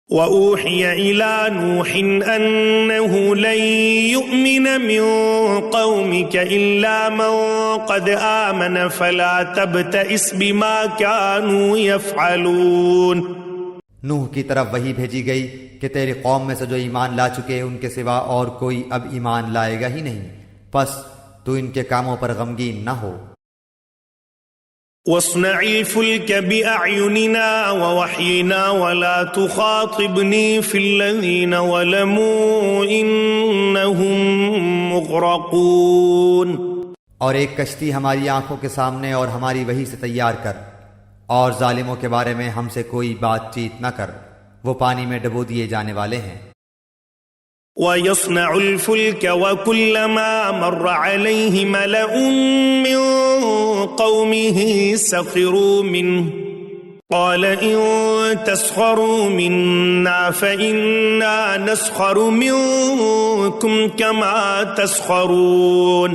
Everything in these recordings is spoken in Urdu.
وَأُوحِيَ إِلَى نُوحٍ أَنَّهُ لَن يُؤْمِنَ مِن قَوْمِكَ إِلَّا مَن قَدْ آمَنَ فَلَا تَبْتَئِسْ بِمَا كَانُوا يَفْعَلُونَ۔ نوح کی طرف وحی بھیجی گئی کہ تیری قوم میں سے جو ایمان لا چکے ان کے سوا اور کوئی اب ایمان لائے گا ہی نہیں، پس تو ان کے کاموں پر غمگین نہ ہو۔ وَاصْنَعِ الْفُلْكَ بِأَعْيُنِنَا وَوَحْيِنَا وَلَا تُخَاطِبْنِي فِي الَّذِينَ ظَلَمُوا إِنَّهُمْ مُغْرَقُونَ۔ اور ایک کشتی ہماری آنکھوں کے سامنے اور ہماری وحی سے تیار کر، اور ظالموں کے بارے میں ہم سے کوئی بات چیت نہ کر، وہ پانی میں ڈبو دیے جانے والے ہیں۔ وَيَصْنَعُ الْفُلْكَ وَكُلَّمَا مَرَّ عَلَيْهِ مَلَأٌ مِّن قَوْمِهِ سَخِرُوا مِنْهُ قَالَ إِن تَسْخَرُوا مِنَّا فَإِنَّا نَسْخَرُ مِنكُمْ كَمَا تَسْخَرُونَ۔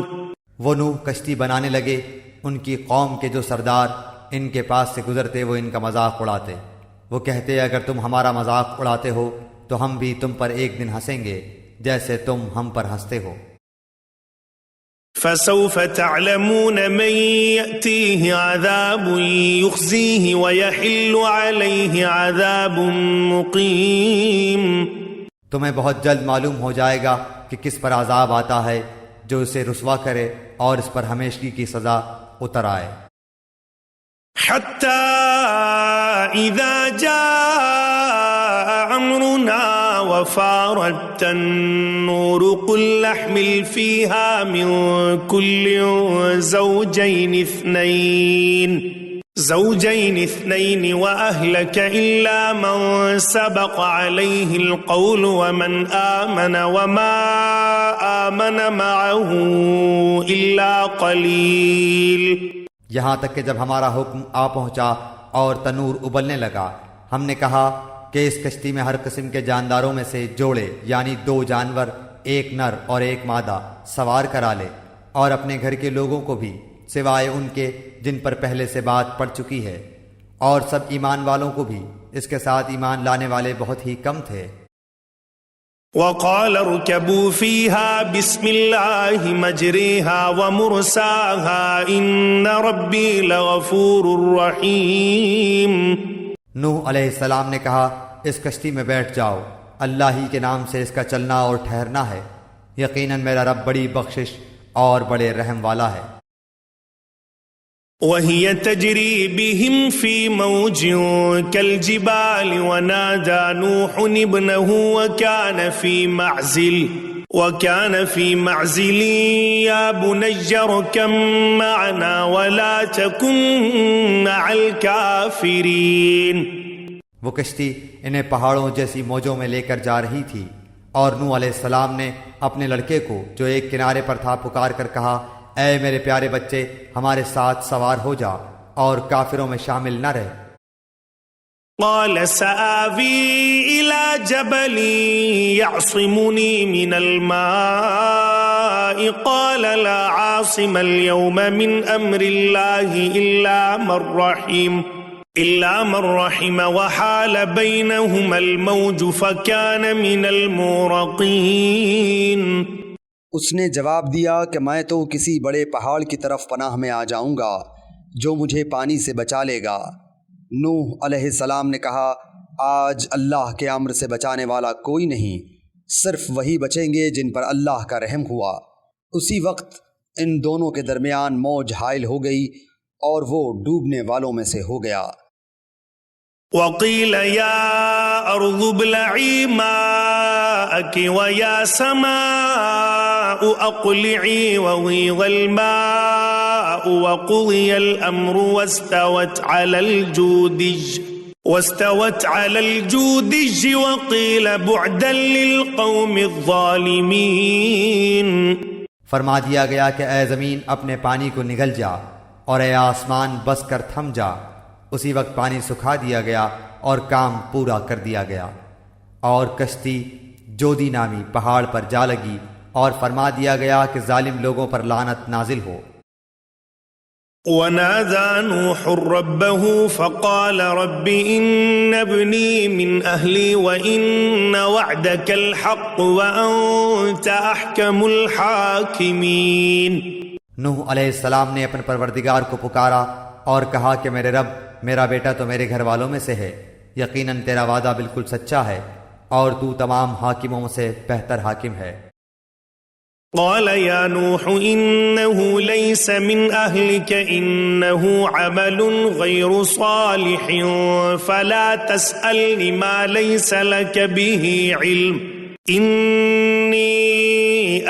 وہ نوح کشتی بنانے لگے، ان کی قوم کے جو سردار ان کے پاس سے گزرتے وہ ان کا مذاق اڑاتے، وہ کہتے اگر تم ہمارا مذاق اڑاتے ہو تو ہم بھی تم پر ایک دن ہنسیں گے جیسے تم ہم پر ہنستے ہو۔ فَسَوْفَ تَعْلَمُونَ مَن يَأْتِيهِ عَذَابٌ يُخْزِيهِ وَيَحِلُّ عَلَيْهِ عَذَابٌ مُقِيمٌ۔ تمہیں بہت جلد معلوم ہو جائے گا کہ کس پر عذاب آتا ہے جو اسے رسوا کرے اور اس پر ہمیشگی کی سزا اتر آئے۔ حَتَّى إِذَا جَاءَ أَمْرُنَا وَفَارَتِ النُّورُ قُلْ نَحْمِلُ فِيهَا مِن كُلٍّ زَوْجَيْنِ اثْنَيْنِ وَأَهْلَكَ إِلَّا مَن سَبَقَ عَلَيْهِ الْقَوْلُ وَمَنْ آمَنَ وَمَا آمَنَ مَعَهُ إِلَّا قَلِيلٌ۔ یہاں تک کہ جب ہمارا حکم آ پہنچا اور تنور ابلنے لگا، ہم نے کہا کہ اس کشتی میں ہر قسم کے جانداروں میں سے جوڑے یعنی 2 جانور، ایک نر اور ایک مادہ سوار کرا لے، اور اپنے گھر کے لوگوں کو بھی سوائے ان کے جن پر پہلے سے بات پڑ چکی ہے، اور سب ایمان والوں کو بھی، اس کے ساتھ ایمان لانے والے بہت ہی کم تھے۔ وَقَالَ ارْكَبُوا فِيهَا بِسْمِ اللَّهِ مَجْرَاهَا وَمُرْسَاهَا إِنَّ رَبِّي لَغَفُورٌ رَّحِيمٌ۔ نوح علیہ السلام نے کہا اس کشتی میں بیٹھ جاؤ، اللہ ہی کے نام سے اس کا چلنا اور ٹھہرنا ہے، یقیناً میرا رب بڑی بخشش اور بڑے رحم والا ہے۔ وَهِيَ تَجْرِي بِهِمْ فِي مَوْجٍ كَالْجِبَالِ وَنَادَى نُوحٌ ابْنَهُ وَكَانَ فِي مَعْزِلٍ يَا بُنَيَّ ارْكَب مَّعَنَا وَلَا تَكُن مَّعَ الْكَافِرِينَ۔ وہ کشتی انہیں پہاڑوں جیسی موجوں میں لے کر جا رہی تھی، اور نوح علیہ السلام نے اپنے لڑکے کو جو ایک کنارے پر تھا پکار کر کہا اے میرے پیارے بچے، ہمارے ساتھ سوار ہو جا اور کافروں میں شامل نہ رہ۔ قال سآوی إلى جبل يعصمني من الماء قال لا عاصم اليوم من أمر الله إلا من رحم وحال بينهما الموج فكان من المغرقين۔ اس نے جواب دیا کہ میں تو کسی بڑے پہاڑ کی طرف پناہ میں آ جاؤں گا جو مجھے پانی سے بچا لے گا۔ نوح علیہ السلام نے کہا آج اللہ کے امر سے بچانے والا کوئی نہیں، صرف وہی بچیں گے جن پر اللہ کا رحم ہوا۔ اسی وقت ان دونوں کے درمیان موج حائل ہو گئی اور وہ ڈوبنے والوں میں سے ہو گیا۔ وَقِيلَ يَا أَرْضُ ابْلَعِي مَاءَكِ وَيَا سَمَاءُ أَقْلِعِي وَغِيضَ الْمَاءُ وَقُضِيَ الْأَمْرُ وَاسْتَوَتْ عَلَى الْجُودِيِّ وَقِيلَ بُعْدًا لِلْقَوْمِ الظَّالِمِينَ۔ فرما دیا گیا کہ اے زمین اپنے پانی کو نگل جا، اور اے آسمان بس کر تھم جا۔ اسی وقت پانی سکھا دیا گیا اور کام پورا کر دیا گیا، اور کشتی جودی نامی پہاڑ پر جا لگی، اور فرما دیا گیا کہ ظالم لوگوں پر لعنت نازل ہو۔ ونادى نوح ربه فقال رب إن ابني من أهلي وإن وعدك الحق وأنت أحكم الحاكمين۔ نوح علیہ السلام نے اپنے پروردگار کو پکارا اور کہا کہ میرے رب، میرا بیٹا تو میرے گھر والوں میں سے ہے، یقیناً تیرا وعدہ بالکل سچا ہے اور تو تمام حاکموں سے بہتر حاکم ہے۔ قال يا نوح إنه ليس من أهلك إنه عمل غير صالح فلا تسألني ما ليس لك به علم إني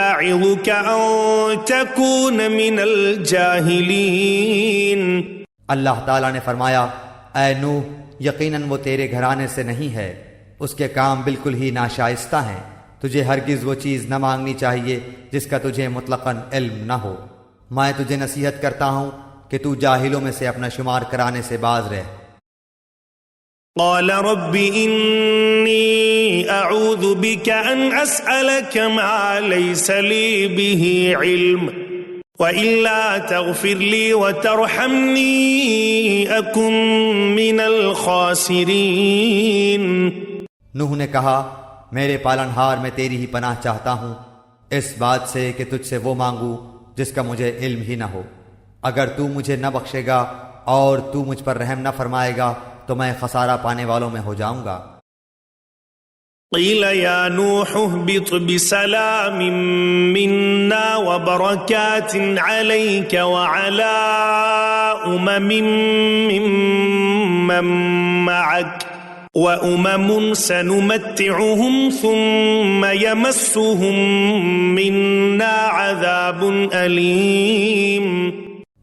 أعظك أن تكون من الجاهلين۔ اللہ تعالیٰ نے فرمایا، اے نوح، یقیناً وہ تیرے گھرانے سے نہیں ہے، اس کے کام بالکل ہی ناشائستہ ہیں، تجھے ہرگز وہ چیز نہ مانگنی چاہیے جس کا تجھے مطلقاً علم نہ ہو۔ میں تجھے نصیحت کرتا ہوں کہ تو جاہلوں میں سے اپنا شمار کرانے سے باز رہ۔ قال رب إني أعوذ بك أن أسألك ما ليس لي به علم وإلا تغفر لي وترحمني أكن من الخاسرين۔ نوح نے کہا، میرے پالنہار میں تیری ہی پناہ چاہتا ہوں اس بات سے کہ تجھ سے وہ مانگوں جس کا مجھے علم ہی نہ ہو، اگر تو مجھے نہ بخشے گا اور تو مجھ پر رحم نہ فرمائے گا تو میں خسارہ پانے والوں میں ہو جاؤں گا۔ قیل یا نوح اہبط بسلام منا وبرکات علیک وعلی ممن معک وَأُمَمٌ سَنُمَتِّعُهُمْ ثُمَّ يَمَسُّهُمْ مِنَّا عَذَابٌ أَلِيمٌ۔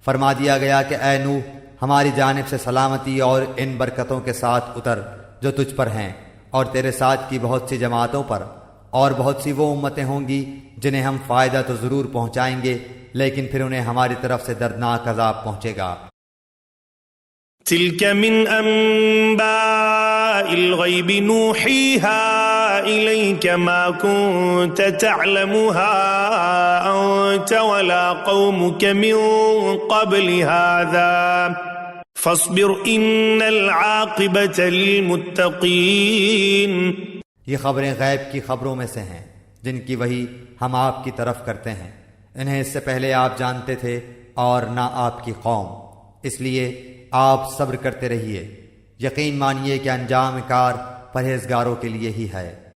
فرما دیا گیا کہ اے نوح، ہماری جانب سے سلامتی اور ان برکتوں کے ساتھ اتر جو تجھ پر ہیں اور تیرے ساتھ کی بہت سی جماعتوں پر، اور بہت سی وہ امتیں ہوں گی جنہیں ہم فائدہ تو ضرور پہنچائیں گے لیکن پھر انہیں ہماری طرف سے دردناک عذاب پہنچے گا۔ تلك من أنباء الغيب نوحيها إليك ما كنت تعلمها أنت ولا قومك من قبل هذا فاصبر إن العاقبة للمتقين۔ یہ خبریں غیب کی خبروں میں سے ہیں جن کی وحی ہم آپ کی طرف کرتے ہیں، انہیں اس سے پہلے آپ جانتے تھے اور نہ آپ کی قوم، اس لیے آپ صبر کرتے رہیے، یقین مانیے کہ انجام کار پرہیزگاروں کے لیے ہی ہے۔